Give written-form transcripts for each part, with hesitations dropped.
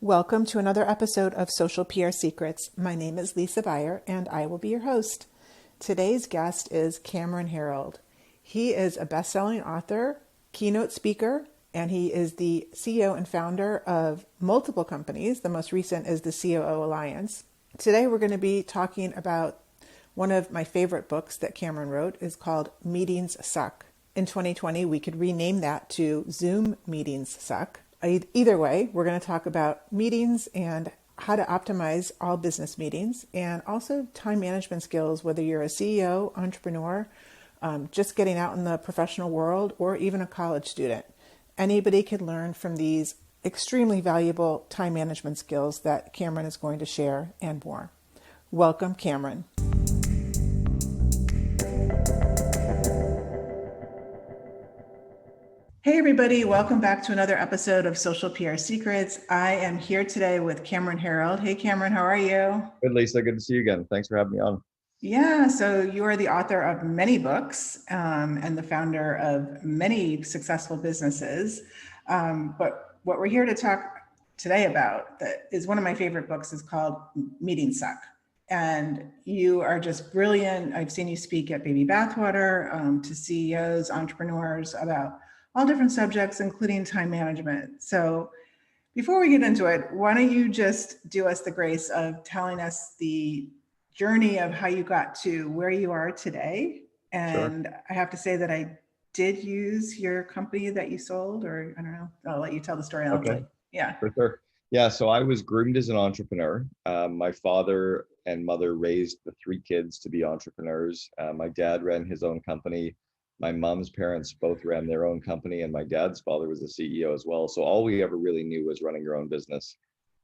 Welcome to another episode of Social PR Secrets. My name is Lisa Beyer, and I will be your host. Today's guest is Cameron Herold. He is a best-selling author, keynote speaker, and he is the CEO and founder of multiple companies. The most recent is the COO Alliance. Today we're going to be talking about one of my favorite books that Cameron wrote. Is called Meetings Suck. In 2020, we could rename that to Zoom Meetings Suck. Either way, we're going to talk about meetings and how to optimize all business meetings, and also time management skills, whether you're a CEO, entrepreneur, just getting out in the professional world, or even a college student. Anybody can learn from these extremely valuable time management skills that Cameron is going to share and more. Welcome, Cameron. Hey everybody, welcome back to another episode of Social PR Secrets. I am here today with Cameron Herold. Hey Cameron, how are you? Good, Lisa. Good to see you again. Thanks for having me on. Yeah, so you are the author of many books and the founder of many successful businesses. But what we're here to talk today about that is one of my favorite books is called Meetings Suck. And you are just brilliant. I've seen you speak at Baby Bathwater to CEOs, entrepreneurs about all different subjects, including time management. So before we get into it, why don't you just do us the grace of telling us the journey of how you got to where you are today? And sure. I have to say that I did use your company that you sold, or I don't know, I'll let you tell the story. Okay. Yeah. For sure. Yeah, so I was groomed as an entrepreneur. My father and mother raised the three kids to be entrepreneurs. My dad ran his own company. My mom's parents both ran their own company, and my dad's father was a CEO as well. So all we ever really knew was running your own business.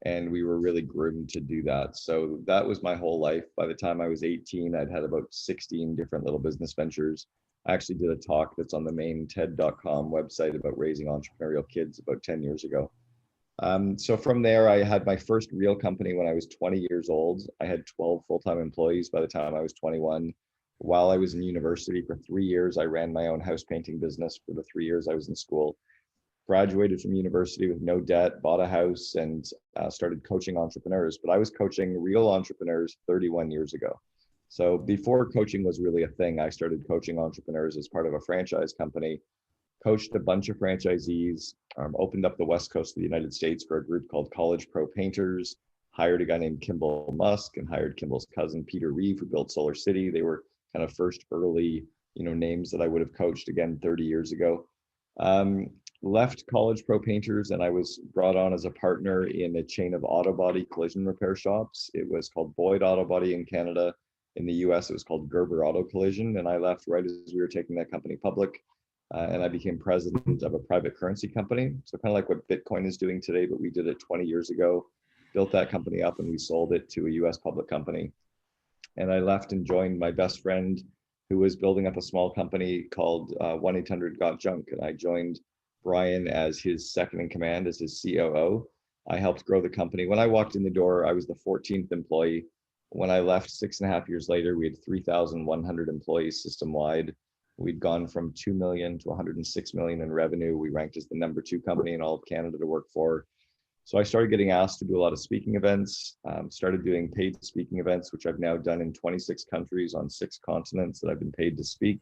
And we were really groomed to do that. So that was my whole life. By the time I was 18, I'd had about 16 different little business ventures. I actually did a talk that's on the main TED.com website about raising entrepreneurial kids about 10 years ago. So from there, I had my first real company when I was 20 years old. I had 12 full-time employees by the time I was 21. While I was in university for 3 years, I ran my own house painting business for the 3 years I was in school. Graduated from university with no debt, bought a house, and started coaching entrepreneurs. But I was coaching real entrepreneurs 31 years ago. So before coaching was really a thing, I started coaching entrepreneurs as part of a franchise company, coached a bunch of franchisees, opened up the West Coast of the United States for a group called College Pro Painters, hired a guy named Kimball Musk, and hired Kimball's cousin, Peter Reeve, who built Solar City. They were kind of first early, names that I would have coached again 30 years ago. Left College Pro Painters, and I was brought on as a partner in a chain of auto body collision repair shops. It was called Boyd Auto Body in Canada. In the US, it was called Gerber Auto Collision. And I left right as we were taking that company public. And I became president of a private currency company. So kind of like what Bitcoin is doing today, but we did it 20 years ago, built that company up, and we sold it to a US public company. And I left and joined my best friend, who was building up a small company called 1-800-GOT-JUNK. And I joined Brian as his second in command, as his COO. I helped grow the company. When I walked in the door, I was the 14th employee. When I left 6.5 years later, we had 3,100 employees system-wide. We'd gone from 2 million to 106 million in revenue. We ranked as the number 2 company in all of Canada to work for. So I started getting asked to do a lot of speaking events, started doing paid speaking events, which I've now done in 26 countries on 6 continents that I've been paid to speak.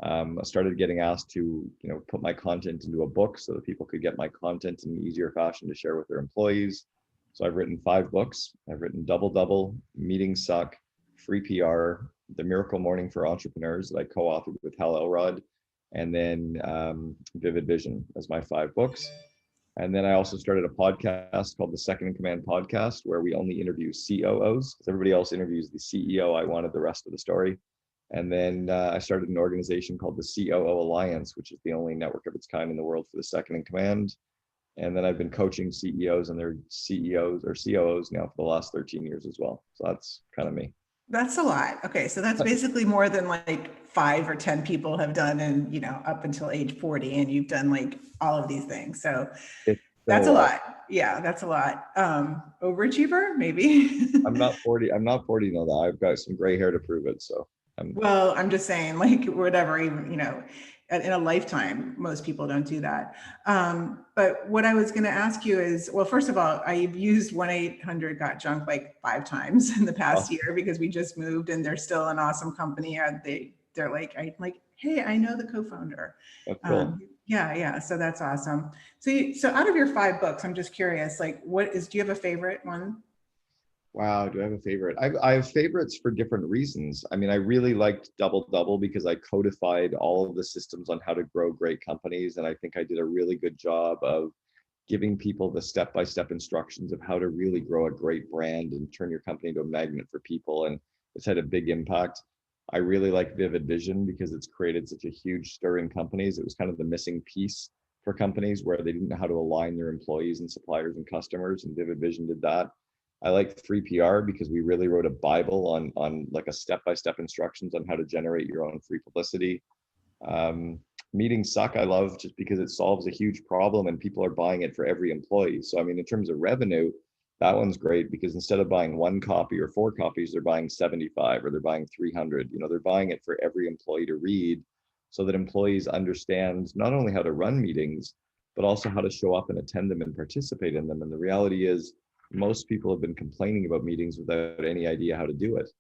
I started getting asked to, put my content into a book so that people could get my content in an easier fashion to share with their employees. So I've written 5 books. I've written Double Double, Meetings Suck, Free PR, The Miracle Morning for Entrepreneurs that I co-authored with Hal Elrod, and then Vivid Vision as my 5 books. And then I also started a podcast called the Second in Command Podcast, where we only interview COOs. Because everybody else interviews the CEO. I wanted the rest of the story. And then I started an organization called the COO Alliance, which is the only network of its kind in the world for the second in command. And then I've been coaching CEOs and their CEOs or COOs now for the last 13 years as well. So that's kind of me. That's a lot. Okay. So that's basically more than like 5 or 10 people have done in, up until age 40, and you've done like all of these things. So that's a lot. Yeah, that's a lot. Overachiever, maybe. I'm not 40. I'm not 40. No, that I've got some gray hair to prove it. So well, I'm just saying, like, whatever, even, in a lifetime. Most people don't do that. But what I was going to ask you is, well, first of all, I've used 1-800-GOT-JUNK like 5 times in the past Oh, year because we just moved and they're still an awesome company. They're like, hey, I know the co-founder. that's cool. Yeah. So that's awesome. So out of your 5 books, I'm just curious, like, do you have a favorite one? Wow, do I have a favorite? I have favorites for different reasons. I mean, I really liked Double Double because I codified all of the systems on how to grow great companies. And I think I did a really good job of giving people the step-by-step instructions of how to really grow a great brand and turn your company into a magnet for people. And it's had a big impact. I really like Vivid Vision because it's created such a huge stir in companies. It was kind of the missing piece for companies where they didn't know how to align their employees and suppliers and customers, and Vivid Vision did that. I like 3PR because we really wrote a Bible on like a step-by-step instructions on how to generate your own free publicity. Um, Meetings Suck, I love just because it solves a huge problem and people are buying it for every employee. So, I mean, in terms of revenue, that one's great because instead of buying 1 copy or 4 copies, they're buying 75 or they're buying 300. You know, they're buying it for every employee to read so that employees understand not only how to run meetings, but also how to show up and attend them and participate in them. And the reality is, most people have been complaining about meetings without any idea how to do it.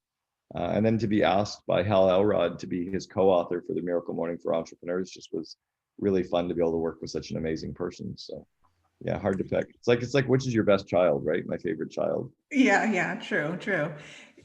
And then to be asked by Hal Elrod to be his co-author for the Miracle Morning for Entrepreneurs just was really fun to be able to work with such an amazing person. So yeah, hard to pick. It's like which is your best child, right? My favorite child. Yeah, true.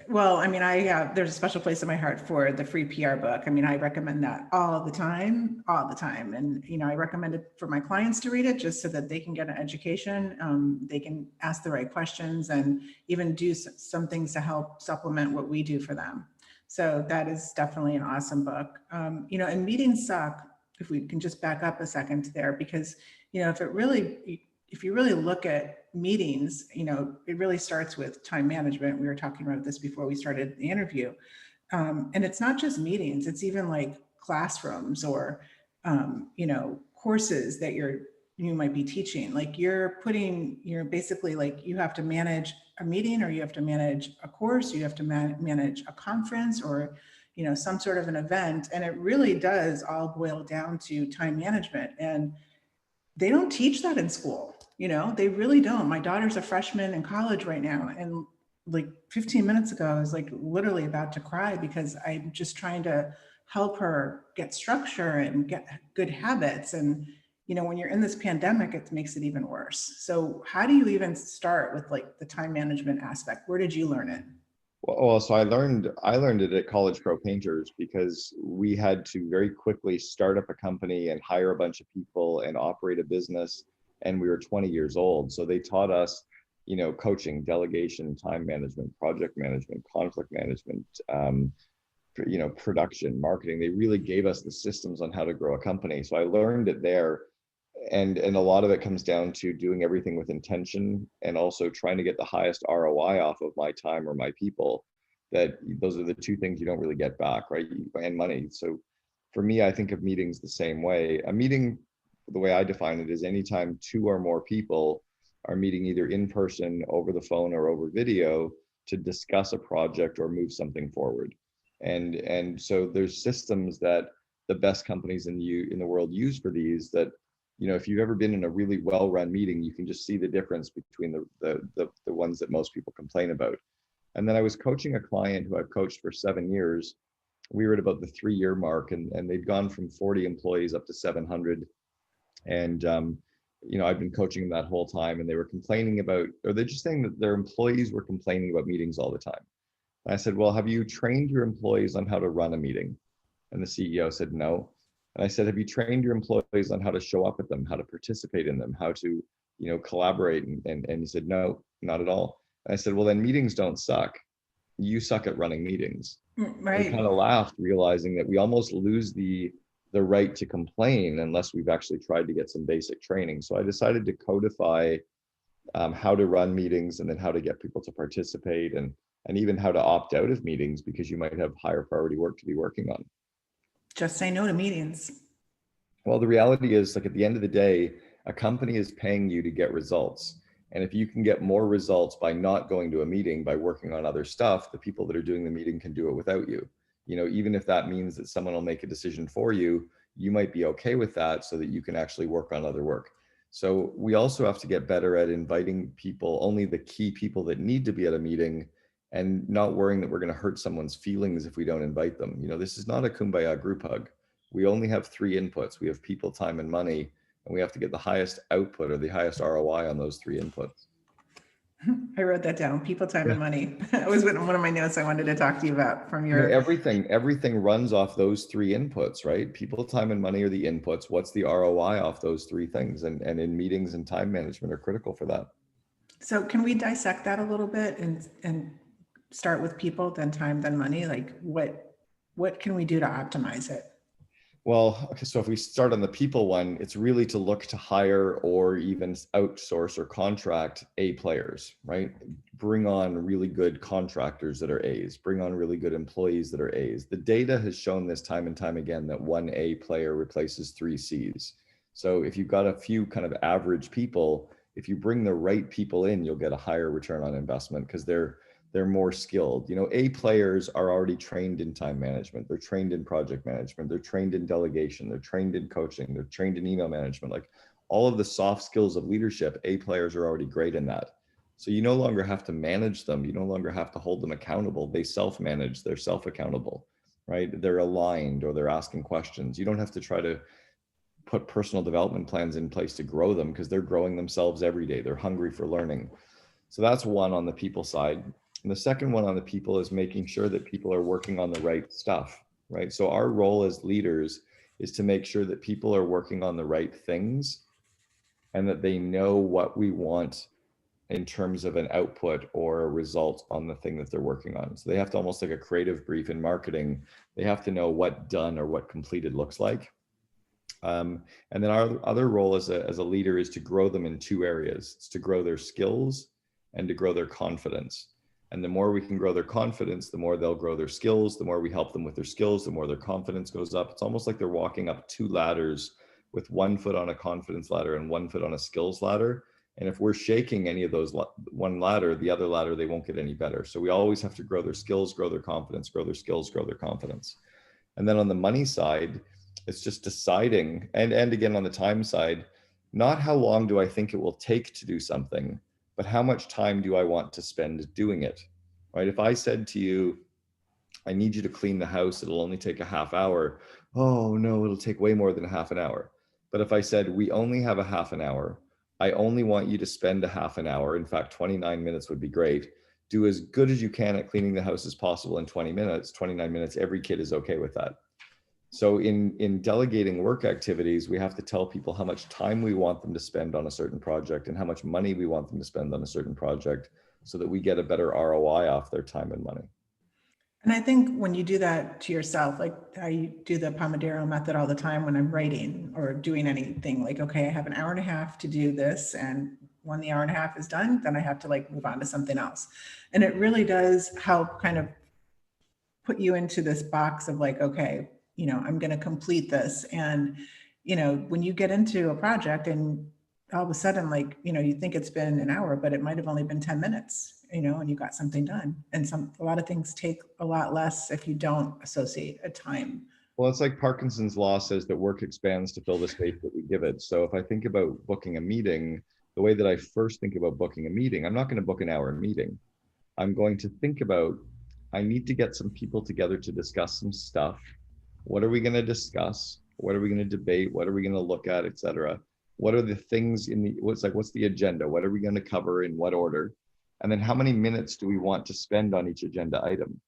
Well, I mean, there's a special place in my heart for the free PR book. I mean, I recommend that all the time. And, I recommend it for my clients to read it just so that they can get an education. They can ask the right questions and even do some things to help supplement what we do for them. So that is definitely an awesome book. And Meetings Suck, if we can just back up a second there, because, if you really look at meetings, it really starts with time management. We were talking about this before we started the interview. And it's not just meetings, it's even like classrooms or, courses that you might be teaching. Like you're basically like, you have to manage a meeting or you have to manage a course, you have to manage a conference or, some sort of an event. And it really does all boil down to time management. And they don't teach that in school. They really don't. My daughter's a freshman in college right now. And like 15 minutes ago, I was like literally about to cry because I'm just trying to help her get structure and get good habits. And, when you're in this pandemic, it makes it even worse. So how do you even start with like the time management aspect? Where did you learn it? Well, so I learned it at College Pro Painters because we had to very quickly start up a company and hire a bunch of people and operate a business, and we were 20 years old. So they taught us, coaching, delegation, time management, project management, conflict management, production, marketing. They really gave us the systems on how to grow a company. So I learned it there, and a lot of it comes down to doing everything with intention and also trying to get the highest ROI off of my time or my people. That those are the 2 things you don't really get back, right? And money. So for me, I think of meetings the same way. A meeting, the way I define it, is anytime 2 or more people are meeting either in person, over the phone, or over video to discuss a project or move something forward. And so there's systems that the best companies in the world use for these, that if you've ever been in a really well-run meeting, you can just see the difference between the ones that most people complain about. And then I was coaching a client who I've coached for 7 years. We were at about the 3-year mark, and they'd gone from 40 employees up to 700. And I've been coaching them that whole time, and they were complaining about, or they're just saying that their employees were complaining about meetings all the time. And I said, well, have you trained your employees on how to run a meeting? And the CEO said, no. And I said, have you trained your employees on how to show up at them, how to participate in them, how to, collaborate? And he said, no, not at all. And I said, well, then meetings don't suck. You suck at running meetings. And he Right. kind of laughed, realizing that we almost lose the right to complain unless we've actually tried to get some basic training. So I decided to codify how to run meetings, and then how to get people to participate, and even how to opt out of meetings because you might have higher priority work to be working on. Just say no to meetings. Well, the reality is, like, at the end of the day, a company is paying you to get results. And if you can get more results by not going to a meeting, by working on other stuff, the people that are doing the meeting can do it without you. Even if that means that someone will make a decision for you, you might be okay with that so that you can actually work on other work. So we also have to get better at inviting people, only the key people that need to be at a meeting, and not worrying that we're going to hurt someone's feelings if we don't invite them. You know, this is not a kumbaya group hug. We only have three inputs. We have people, time, and money, and we have to get the highest output or the highest ROI on those three inputs. I wrote that down. People, time, Yeah. and money. That was one of my notes I wanted to talk to you about from your. Everything runs off those three inputs, right? People, time, and money are the inputs. What's the ROI off those three things? And in meetings and time management are critical for that. So can we dissect that a little bit and start with people, then time, then money? Like what can we do to optimize it? Well, okay, so if we start on the people one, it's really to look to hire or even outsource or contract A players, right? Bring on really good contractors that are A's, bring on really good employees that are A's. The data has shown this time and time again that one A player replaces three C's. So if you've got a few kind of average people, if you bring the right people in, you'll get a higher return on investment because they're more skilled. You know, A players are already trained in time management. They're trained in project management. They're trained in delegation. They're trained in coaching. They're trained in email management. Like all of the soft skills of leadership, A players are already great in that. So you no longer have to manage them. You no longer have to hold them accountable. They self-manage. They're self-accountable, right? They're aligned or they're asking questions. You don't have to try to put personal development plans in place to grow them because they're growing themselves every day. They're hungry for learning. So that's one on the people side. And the second one on the people is making sure that people are working on the right stuff, right? So our role as leaders is to make sure that people are working on the right things and that they know what we want in terms of an output or a result on the thing that they're working on. So they have to almost like a creative brief in marketing. They have to know what done or what completed looks like. And then our other role as a leader is to grow them in two areas. It's to grow their skills and to grow their confidence. And the more we can grow their confidence, the more they'll grow their skills. The more we help them with their skills, the more their confidence goes up. It's almost like they're walking up two ladders with one foot on a confidence ladder and one foot on a skills ladder. And if we're shaking any of those one ladder, the other ladder, they won't get any better. So we always have to grow their skills, grow their confidence, grow their skills, grow their confidence. And then on the money side, it's just deciding, and again on the time side, not how long do I think it will take to do something, but how much time do I want to spend doing it, right? If I said to you, I need you to clean the house, it'll only take a half hour. Oh no, it'll take way more than a half an hour. But if I said, we only have a half an hour, I only want you to spend a half an hour. In fact, 29 minutes would be great. Do as good as you can at cleaning the house as possible in 20 minutes, 29 minutes, every kid is okay with that. So in delegating work activities, we have to tell people how much time we want them to spend on a certain project and how much money we want them to spend on a certain project so that we get a better ROI off their time and money. And I think when you do that to yourself, like I do the Pomodoro method all the time when I'm writing or doing anything, like, okay, I have an hour and a half to do this. And when the hour and a half is done, then I have to like move on to something else. And it really does help kind of put you into this box of like, okay, I'm going to complete this. And, when you get into a project and all of a sudden, like, you think it's been an hour, but it might've only been 10 minutes, and you got something done. And a lot of things take a lot less if you don't associate a time. Well, it's like Parkinson's law says that work expands to fill the space that we give it. So if I think about booking a meeting, the way that I first think about booking a meeting, I'm not going to book an hour meeting. I'm going to think about, I need to get some people together to discuss some stuff. What are we going to discuss? What are we going to debate? What are we going to look at, et cetera? What are the things what's the agenda? What are we going to cover in what order? And then how many minutes do we want to spend on each agenda item?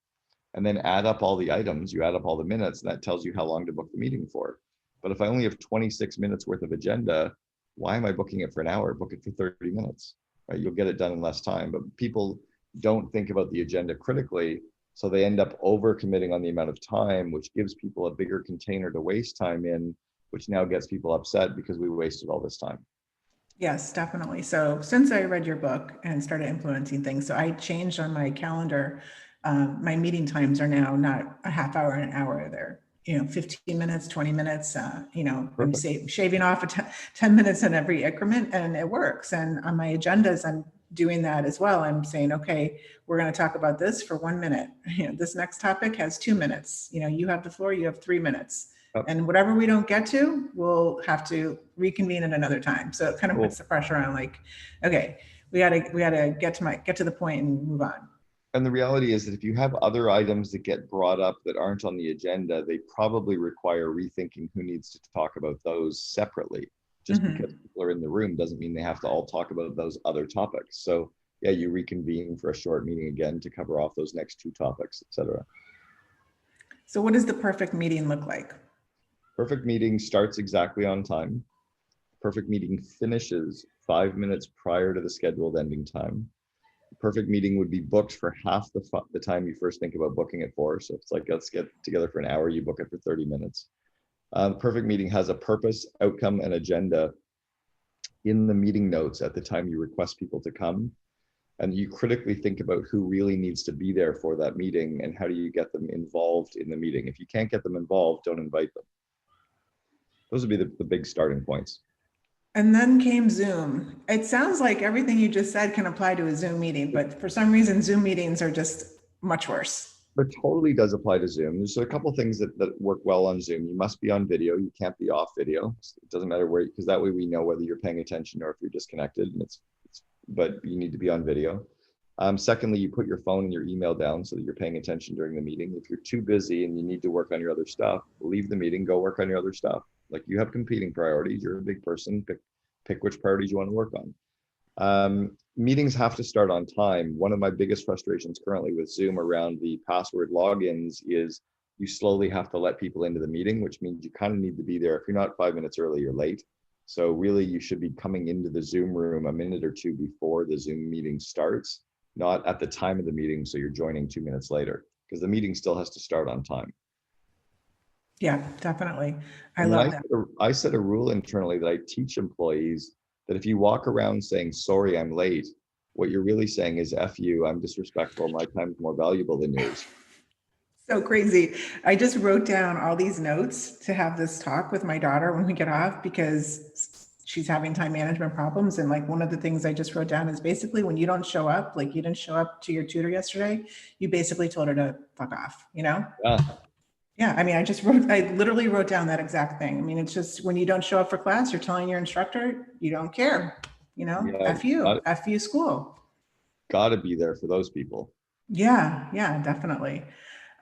And then add up all the items, you add up all the minutes, and that tells you how long to book the meeting for. But if I only have 26 minutes worth of agenda, why am I booking it for an hour? Book it for 30 minutes, right? You'll get it done in less time. But people don't think about the agenda critically. So they end up overcommitting on the amount of time, which gives people a bigger container to waste time in, which now gets people upset because we wasted all this time. Yes, definitely. So since I read your book and started implementing things, so I changed on my calendar. My meeting times are now not a half hour and an hour. They're 15 minutes, 20 minutes, I'm shaving off 10 minutes in every increment, and it works. And on my agendas, I'm doing that as well. I'm saying, okay, we're going to talk about this for 1 minute. This next topic has 2 minutes. You have the floor, you have 3 minutes. Yep. And whatever we don't get to, we'll have to reconvene at another time. So it kind of Cool. puts the pressure on, like, okay, we gotta get to the point and move on. And the reality is that if you have other items that get brought up that aren't on the agenda, they probably require rethinking who needs to talk about those separately. Just because people are in the room doesn't mean they have to all talk about those other topics. So yeah, you reconvene for a short meeting again to cover off those next two topics, etc. So what does the perfect meeting look like? Perfect meeting starts exactly on time. Perfect meeting finishes 5 minutes prior to the scheduled ending time. Perfect meeting would be booked for half the time you first think about booking it for. So if it's like, let's get together for an hour, you book it for 30 minutes. The perfect meeting has a purpose, outcome, and agenda in the meeting notes at the time you request people to come. And you critically think about who really needs to be there for that meeting and how do you get them involved in the meeting. If you can't get them involved, don't invite them. Those would be the big starting points. And then came Zoom. It sounds like everything you just said can apply to a Zoom meeting, but for some reason, Zoom meetings are just much worse. But totally does apply to Zoom. There's a couple of things that work well on Zoom. You must be on video. You can't be off video. It doesn't matter where, because that way we know whether you're paying attention or if you're disconnected. And but you need to be on video. Secondly, you put your phone and your email down so that you're paying attention during the meeting. If you're too busy and you need to work on your other stuff, leave the meeting, go work on your other stuff. Like, you have competing priorities. You're a big person. Pick which priorities you want to work on. Meetings have to start on time. One of my biggest frustrations currently with Zoom around the password logins is you slowly have to let people into the meeting, which means you kind of need to be there. If you're not 5 minutes early, you're late. So really, you should be coming into the Zoom room a minute or two before the Zoom meeting starts, not at the time of the meeting, so you're joining 2 minutes later, because the meeting still has to start on time. Yeah, definitely. I And love then that. I set a rule internally that I teach employees that if you walk around saying, sorry, I'm late, what you're really saying is, F you, I'm disrespectful, my time's more valuable than yours. So crazy. I just wrote down all these notes to have this talk with my daughter when we get off, because she's having time management problems. And like, one of the things I just wrote down is basically, when you don't show up, like you didn't show up to your tutor yesterday, you basically told her to fuck off, you know? Yeah. Yeah, I mean, I literally wrote down that exact thing. I mean, it's just, when you don't show up for class, you're telling your instructor you don't care, you know, Yeah, F you school. gotta be there for those people. Yeah, definitely.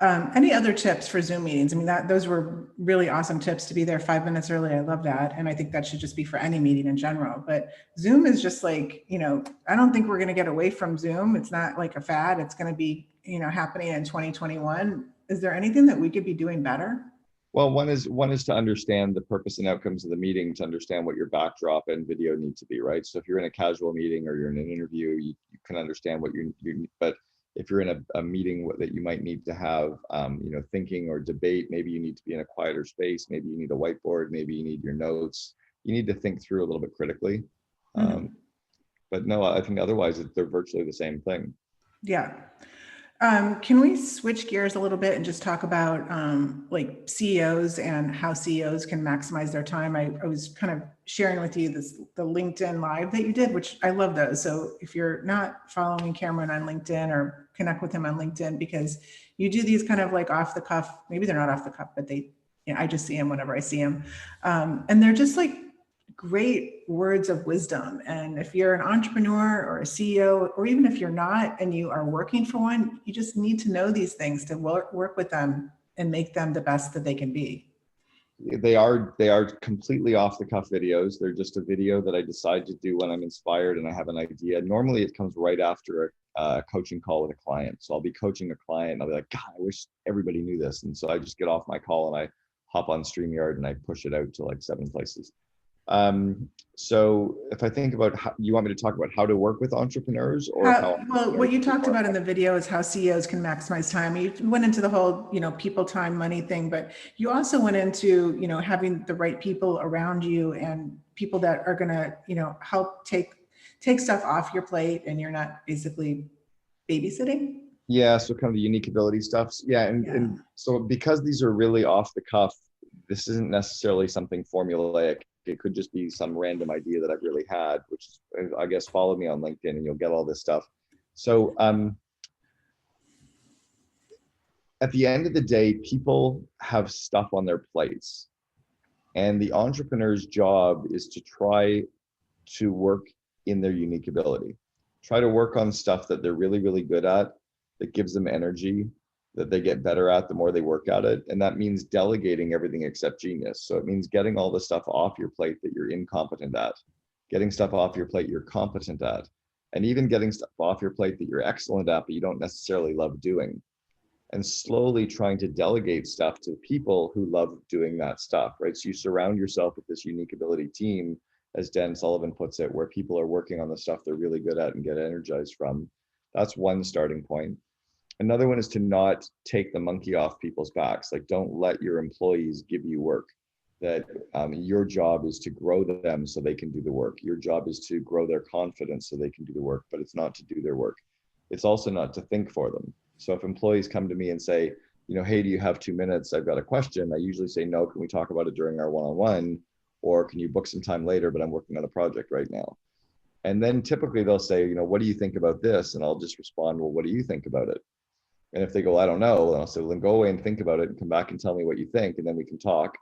Any other tips for Zoom meetings? I mean, those were really awesome tips to be there 5 minutes early. I love that. And I think that should just be for any meeting in general. But Zoom is just like, I don't think we're going to get away from Zoom. It's not like a fad. It's going to be, happening in 2021. Is there anything that we could be doing better? Well, one is to understand the purpose and outcomes of the meeting, to understand what your backdrop and video need to be, right? So if you're in a casual meeting or you're in an interview, you can understand what you but if you're in a meeting that you might need to have, thinking or debate, maybe you need to be in a quieter space, maybe you need a whiteboard, maybe you need your notes. You need to think through a little bit critically. But no, I think otherwise they're virtually the same thing. Yeah. Can we switch gears a little bit and just talk about like CEOs and how CEOs can maximize their time? I was kind of sharing with you the LinkedIn Live that you did, which I love those. So if you're not following Cameron on LinkedIn, or connect with him on LinkedIn, because you do these kind of like off the cuff, maybe they're not off the cuff, but I just see them whenever I see them. And they're just like great words of wisdom. And if you're an entrepreneur or a CEO, or even if you're not and you are working for one, you just need to know these things to work with them and make them the best that they can be. They are completely off the cuff videos. They're just a video that I decide to do when I'm inspired and I have an idea. Normally it comes right after a coaching call with a client. So I'll be coaching a client and I'll be like, God, I wish everybody knew this. And so I just get off my call and I hop on StreamYard and I push it out to like 7 places. So if I think about how you want me to talk about how to work with entrepreneurs, or well, what you talked about in the video is how CEOs can maximize time. You went into the whole, people, time, money thing, but you also went into, having the right people around you and people that are going to, help take stuff off your plate and you're not basically babysitting. Yeah. So kind of the unique ability stuff. Yeah. And so because these are really off the cuff, this isn't necessarily something formulaic. It could just be some random idea that I've really had, which is, I guess, follow me on LinkedIn and you'll get all this stuff. So at the end of the day, people have stuff on their plates, and the entrepreneur's job is to try to work in their unique ability. Try to work on stuff that they're really, really good at, that gives them energy, that they get better at the more they work at it. And that means delegating everything except genius. So it means getting all the stuff off your plate that you're incompetent at, getting stuff off your plate you're competent at, and even getting stuff off your plate that you're excellent at, but you don't necessarily love doing. And slowly trying to delegate stuff to people who love doing that stuff, right? So you surround yourself with this unique ability team, as Dan Sullivan puts it, where people are working on the stuff they're really good at and get energized from. That's one starting point. Another one is to not take the monkey off people's backs. Like, don't let your employees give you work. That your job is to grow them so they can do the work. Your job is to grow their confidence so they can do the work, but it's not to do their work. It's also not to think for them. So if employees come to me and say, hey, do you have 2 minutes? I've got a question. I usually say, no, can we talk about it during our one-on-one? Or can you book some time later, but I'm working on a project right now. And then typically they'll say, what do you think about this? And I'll just respond, well, what do you think about it? And if they go, I don't know, then I'll say, well, then go away and think about it and come back and tell me what you think, and then we can talk.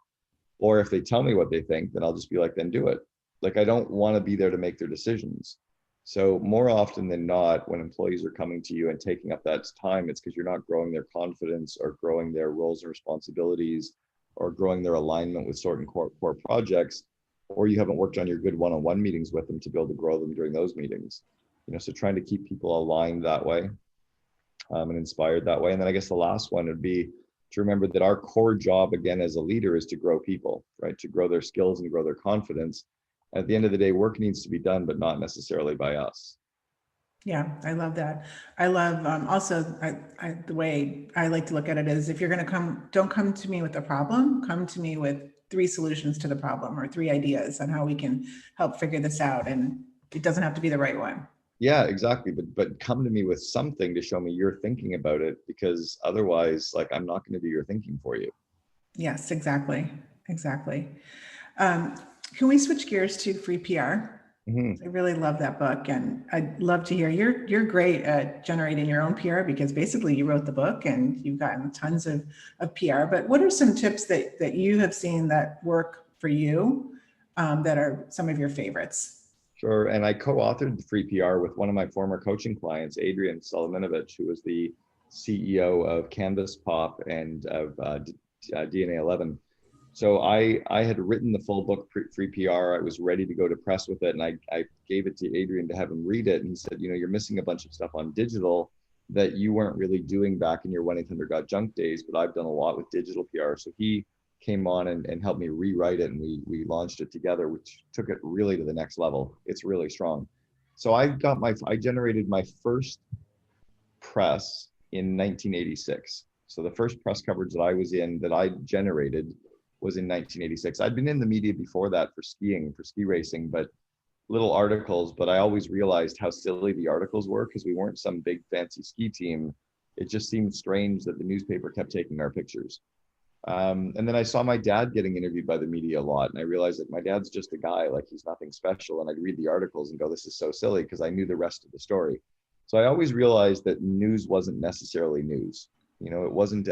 Or if they tell me what they think, then I'll just be like, then do it. Like, I don't want to be there to make their decisions. So more often than not, when employees are coming to you and taking up that time, it's because you're not growing their confidence or growing their roles and responsibilities or growing their alignment with certain core projects, or you haven't worked on your good one-on-one meetings with them to be able to grow them during those meetings. So trying to keep people aligned that way. And inspired that way. And then I guess the last one would be to remember that our core job, again, as a leader, is to grow people, right? To grow their skills and grow their confidence. At the end of the day, work needs to be done, but not necessarily by us. Yeah, I love that. I love also the way I like to look at it is, if you're going to come, don't come to me with a problem, come to me with 3 solutions to the problem or 3 ideas on how we can help figure this out. And it doesn't have to be the right one. Yeah, exactly. But come to me with something to show me you're thinking about it, because otherwise, like, I'm not going to do your thinking for you. Yes, exactly. Exactly. Can we switch gears to free PR? Mm-hmm. I really love that book, and I'd love to hear, you're great at generating your own PR, because basically you wrote the book and you've gotten tons of PR. But what are some tips that you have seen that work for you, that are some of your favorites? Sure. And I co-authored the free PR with one of my former coaching clients, Adrian Solominovic, who was the CEO of Canvas Pop and of DNA 11. So I had written the full book, free PR. I was ready to go to press with it. And I gave it to Adrian to have him read it. And he said, you're missing a bunch of stuff on digital that you weren't really doing back in your 1-800 Got Junk days, but I've done a lot with digital PR. So he came on and helped me rewrite it, and we launched it together, which took it really to the next level. It's really strong. So I generated my first press in 1986. So the first press coverage that I was in that I generated was in 1986. I'd been in the media before that for ski racing, but little articles, but I always realized how silly the articles were because we weren't some big fancy ski team. It just seemed strange that the newspaper kept taking our pictures. And then I saw my dad getting interviewed by the media a lot. And I realized that my dad's just a guy, like, he's nothing special. And I'd read the articles and go, this is so silly, because I knew the rest of the story. So I always realized that news wasn't necessarily news. It wasn't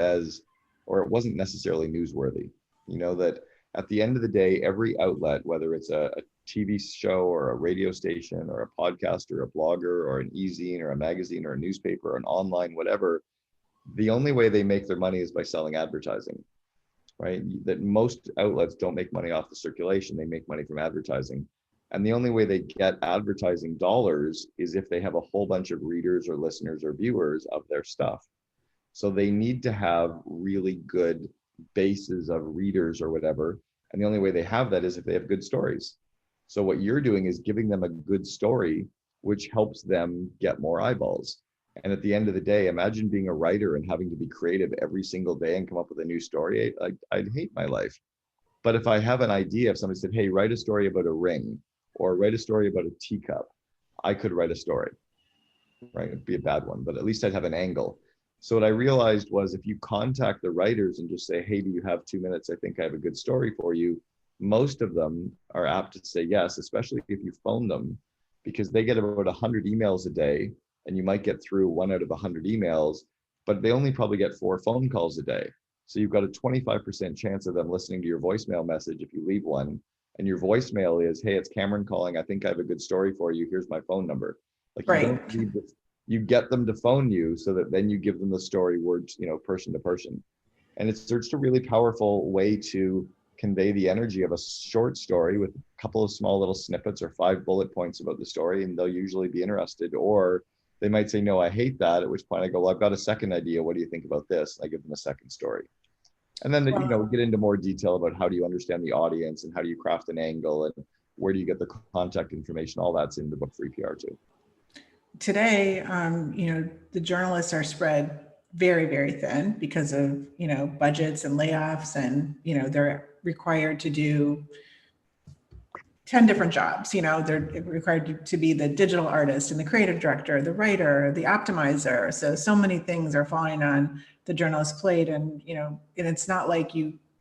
necessarily newsworthy. That at the end of the day, every outlet, whether it's a TV show or a radio station or a podcast or a blogger or an e-zine or a magazine or a newspaper or an online, whatever, the only way they make their money is by selling advertising. Right? That most outlets don't make money off the circulation, they make money from advertising. And the only way they get advertising dollars is if they have a whole bunch of readers or listeners or viewers of their stuff. So they need to have really good bases of readers or whatever. And the only way they have that is if they have good stories. So what you're doing is giving them a good story, which helps them get more eyeballs. And at the end of the day, imagine being a writer and having to be creative every single day and come up with a new story. I'd hate my life. But if I have an idea, if somebody said, hey, write a story about a ring or write a story about a teacup, I could write a story, right? It'd be a bad one, but at least I'd have an angle. So what I realized was, if you contact the writers and just say, hey, do you have 2 minutes? I think I have a good story for you. Most of them are apt to say yes, especially if you phone them, because they get about 100 emails a day. And you might get through 1 out of 100 emails, but they only probably get 4 phone calls a day. So you've got a 25% chance of them listening to your voicemail message if you leave one. And your voicemail is, hey, it's Cameron calling. I think I have a good story for you. Here's my phone number. Like you Right. don't need this, you get them to phone you so that then you give them the story words, person to person. And it's just a really powerful way to convey the energy of a short story with a couple of small little snippets or 5 bullet points about the story, and they'll usually be interested. Or they might say, no, I hate that, at which point I go, well, I've got a second idea. What do you think about this? I give them a second story. And then, Well, get into more detail about how do you understand the audience and how do you craft an angle and where do you get the contact information. All that's in the book Free PR too. today, the journalists are spread very, very thin because of, budgets and layoffs, and, they're required to do 10 different jobs. They're required to be the digital artist and the creative director, the writer, the optimizer. So many things are falling on the journalist's plate. And, and it's not like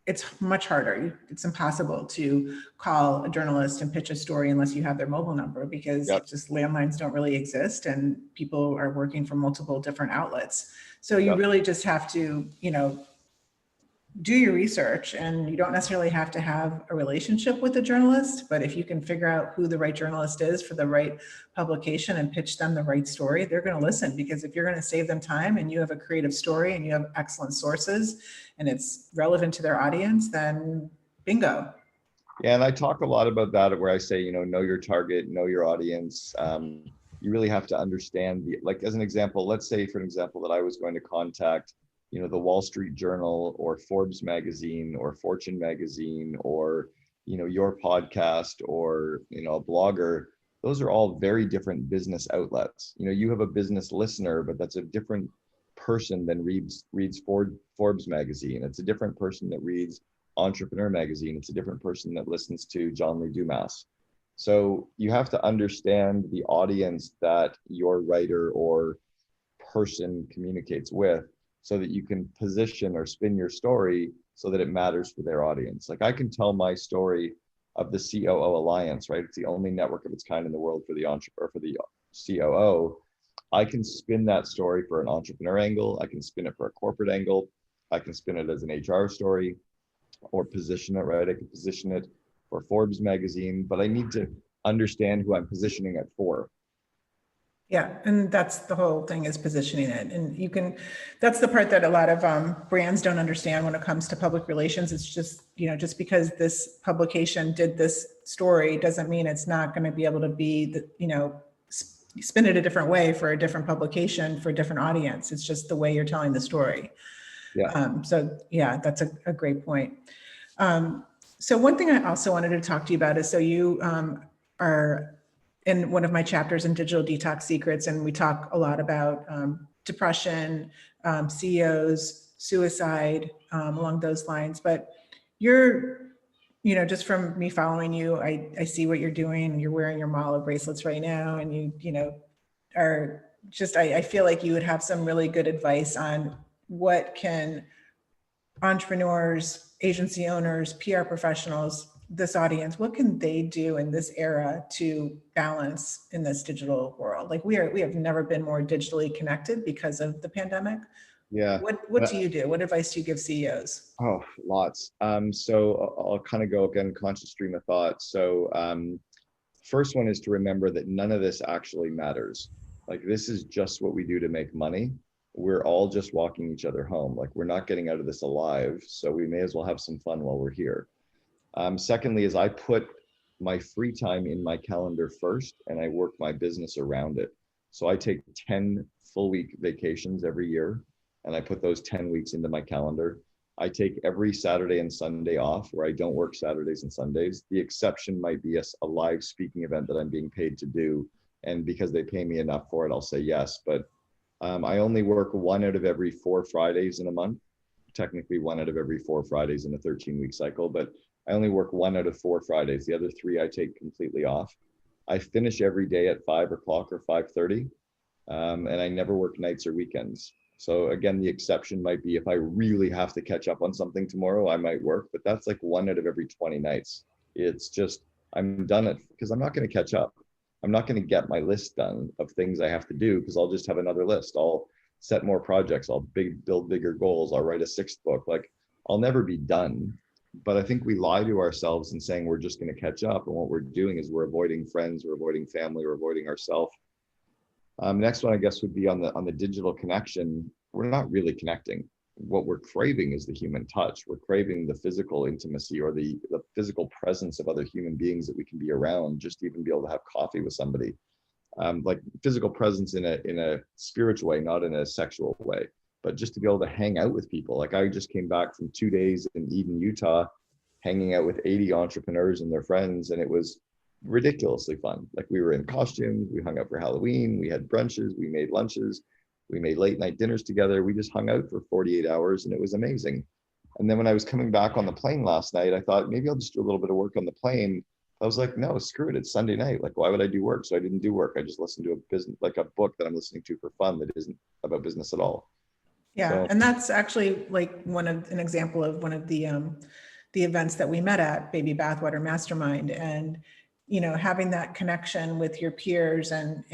it's much harder. It's impossible to call a journalist and pitch a story unless you have their mobile number, because Yep. just landlines don't really exist and people are working from multiple different outlets. So you Yep. really just have to, do your research, and you don't necessarily have to have a relationship with the journalist, but if you can figure out who the right journalist is for the right publication and pitch them the right story, they're going to listen. Because if you're going to save them time and you have a creative story and you have excellent sources and it's relevant to their audience, then bingo. Yeah, and I talk a lot about that where I say, know your target, know your audience. You really have to understand like as an example, let's say for an example that I was going to contact the Wall Street Journal or Forbes magazine or Fortune magazine or, your podcast or, a blogger. Those are all very different business outlets. You have a business listener, but that's a different person than reads Forbes magazine. It's a different person that reads Entrepreneur magazine. It's a different person that listens to John Lee Dumas. So you have to understand the audience that your writer or person communicates with, so that you can position or spin your story so that it matters for their audience. Like I can tell my story of the COO Alliance, right? It's the only network of its kind in the world for the entrepreneur, for the COO. I can spin that story for an entrepreneur angle. I can spin it for a corporate angle. I can spin it as an HR story or position it, right? I can position it for Forbes magazine, but I need to understand who I'm positioning it for. Yeah, and that's the whole thing, is positioning it. And that's the part that a lot of brands don't understand when it comes to public relations. It's just, just because this publication did this story doesn't mean it's not going to be able to be, spin it a different way for a different publication for a different audience. It's just the way you're telling the story. Yeah. So yeah, that's a great point. So one thing I also wanted to talk to you about is, so you are in one of my chapters in Digital Detox Secrets, and we talk a lot about depression, CEOs, suicide, along those lines. But you're, just from me following you, I see what you're doing. You're wearing your Mala bracelets right now, and you are just, I feel like you would have some really good advice on what can entrepreneurs, agency owners, PR professionals, this audience, what can they do in this era to balance in this digital world? Like we have never been more digitally connected because of the pandemic. Yeah. What do you do? What advice do you give CEOs? Oh, lots. So I'll kind of go again, conscious stream of thought. So first one is to remember that none of this actually matters. Like this is just what we do to make money. We're all just walking each other home. Like we're not getting out of this alive. So we may as well have some fun while we're here. Secondly, is I put my free time in my calendar first, and I work my business around it. So I take 10 full week vacations every year, and I put those 10 weeks into my calendar. I take every Saturday and Sunday off where I don't work Saturdays and Sundays. The exception might be a live speaking event that I'm being paid to do. And because they pay me enough for it, I'll say yes. But I only work 1 out of every 4 Fridays in a month. Technically 1 out of every 4 Fridays in a 13-week cycle, but I only work 1 out of 4 Fridays. The other 3 I take completely off. I finish every day at 5 o'clock or 5:30, and I never work nights or weekends. So again, the exception might be if I really have to catch up on something tomorrow, I might work, but that's like 1 out of every 20 nights. It's just, I'm done it because I'm not going to catch up. I'm not going to get my list done of things I have to do because I'll just have another list. I'll set more projects. I'll build bigger goals. I'll write a sixth book. Like, I'll never be done. But I think we lie to ourselves in saying we're just going to catch up. And what we're doing is we're avoiding friends, we're avoiding family, we're avoiding ourselves. Next one, I guess, would be on the digital connection. We're not really connecting. What we're craving is the human touch. We're craving the physical intimacy or the physical presence of other human beings that we can be around, just to even be able to have coffee with somebody. Like physical presence in a spiritual way, not in a sexual way, but just to be able to hang out with people. Like, I just came back from 2 days in Eden, Utah, hanging out with 80 entrepreneurs and their friends, and it was ridiculously fun. Like, we were in costumes, we hung out for Halloween, we had brunches, we made lunches, we made late night dinners together. We just hung out for 48 hours and it was amazing. And then when I was coming back on the plane last night, I thought maybe I'll just do a little bit of work on the plane. I was like, no, screw it. It's Sunday night. Like, why would I do work? So I didn't do work. I just listened to a book that I'm listening to for fun that isn't about business at all. Yeah. So, And that's actually like an example of one of the events that we met at, Baby Bathwater Mastermind. And, having that connection with your peers and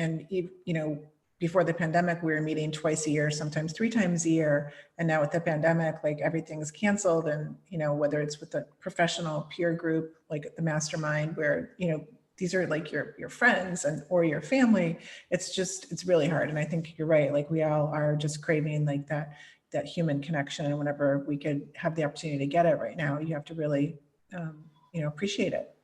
before the pandemic, we were meeting twice a year, sometimes 3 times a year. And now with the pandemic, like, everything's canceled. And, whether it's with a professional peer group, like the mastermind, where, these are like your friends or your family, it's really hard. And I think you're right. Like, we all are just craving like that human connection. And whenever we could have the opportunity to get it right now, you have to really, appreciate it.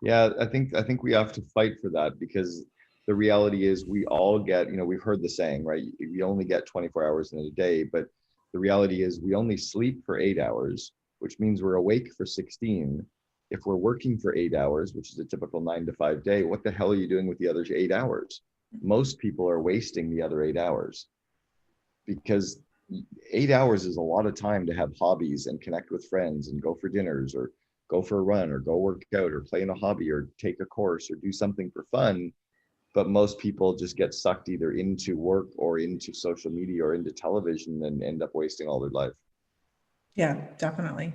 yeah, I think we have to fight for that, because the reality is we all get, we've heard the saying, right? You only get 24 hours in a day, but the reality is we only sleep for 8 hours, which means we're awake for 16. If we're working for 8 hours, which is a typical 9 to 5 day, what the hell are you doing with the other 8 hours? Most people are wasting the other 8 hours, because 8 hours is a lot of time to have hobbies and connect with friends and go for dinners or go for a run or go work out or play in a hobby or take a course or do something for fun. But most people just get sucked either into work or into social media or into television and end up wasting all their life. Yeah, definitely.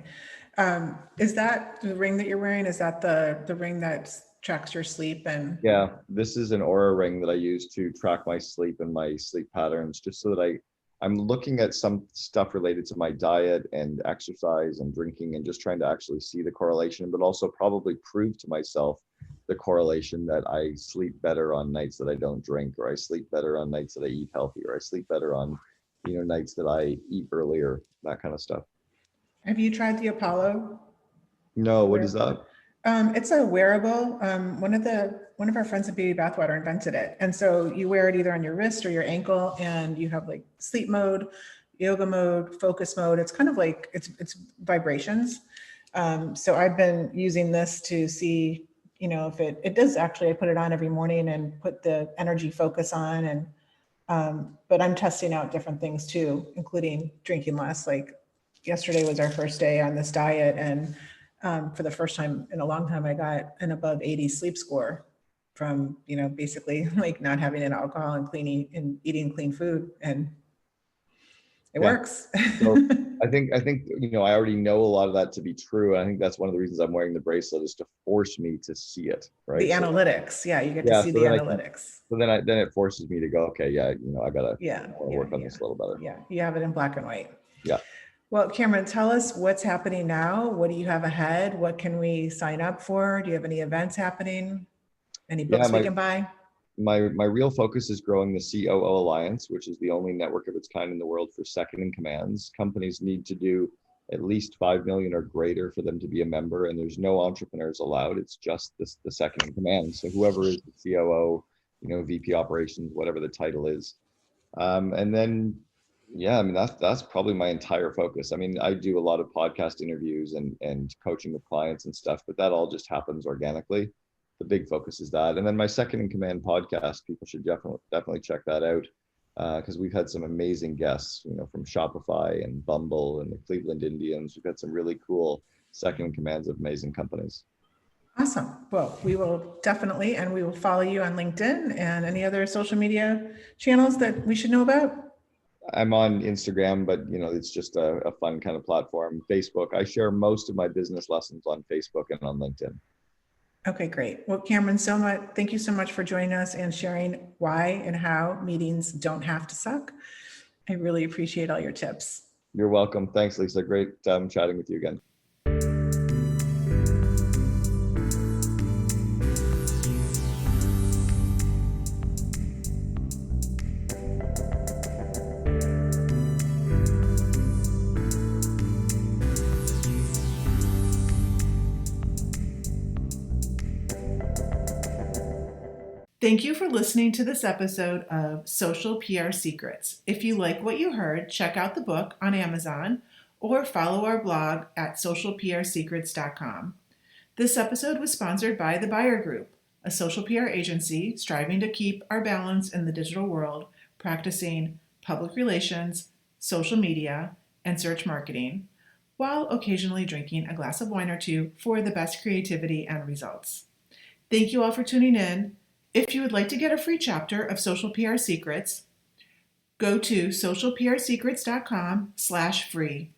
Is that the ring that you're wearing? Is that the ring that tracks your sleep? And yeah, this is an Aura ring that I use to track my sleep and my sleep patterns, just so that I'm looking at some stuff related to my diet and exercise and drinking, and just trying to actually see the correlation, but also probably prove to myself the correlation that I sleep better on nights that I don't drink, or I sleep better on nights that I eat healthy, or I sleep better on, nights that I eat earlier, that kind of stuff. have you tried the Apollo? No, what is that? It's a wearable. One of our friends at Baby Bathwater invented it. And so you wear it either on your wrist or your ankle, and you have like sleep mode, yoga mode, focus mode. It's kind of like, it's vibrations. So I've been using this to see, if it does actually, I put it on every morning and put the energy focus on. And, but I'm testing out different things too, including drinking less. Like, yesterday was our first day on this diet, and for the first time in a long time, I got an above 80 sleep score from, basically like not having an alcohol and eating clean food, and it works. So I think, I already know a lot of that to be true. I think that's one of the reasons I'm wearing the bracelet, is to force me to see it, right? The analytics. Yeah. You get to see the analytics. So then it forces me to go, okay, yeah, I gotta work on this a little better. Yeah. You have it in black and white. Yeah. Well, Cameron, tell us what's happening now. What do you have ahead? What can we sign up for? Do you have any events happening? Any books we can buy? My real focus is growing the COO Alliance, which is the only network of its kind in the world for second in commands. Companies need to do at least 5 million or greater for them to be a member, and there's no entrepreneurs allowed. It's just the second in command. So whoever is the COO, VP operations, whatever the title is. And then, yeah, I mean, that's probably my entire focus. I mean, I do a lot of podcast interviews and coaching with clients and stuff, but that all just happens organically. The big focus is that. And then my second in command podcast, people should definitely check that out, because we've had some amazing guests, from Shopify and Bumble and the Cleveland Indians. We've had some really cool second in commands of amazing companies. Awesome. Well, we will definitely, and we will follow you on LinkedIn and any other social media channels that we should know about. I'm on Instagram, but it's just a fun kind of platform. Facebook, I share most of my business lessons on Facebook and on LinkedIn. Okay, great. Well, Cameron, thank you so much for joining us and sharing why and how meetings don't have to suck. I really appreciate all your tips. You're welcome. Thanks, Lisa. Great chatting with you again. Thank you for listening to this episode of Social PR Secrets. If you like what you heard, check out the book on Amazon or follow our blog at socialprsecrets.com. This episode was sponsored by The Buyer Group, a social PR agency striving to keep our balance in the digital world, practicing public relations, social media, and search marketing, while occasionally drinking a glass of wine or two for the best creativity and results. Thank you all for tuning in. If you would like to get a free chapter of Social PR Secrets, go to socialprsecrets.com/free.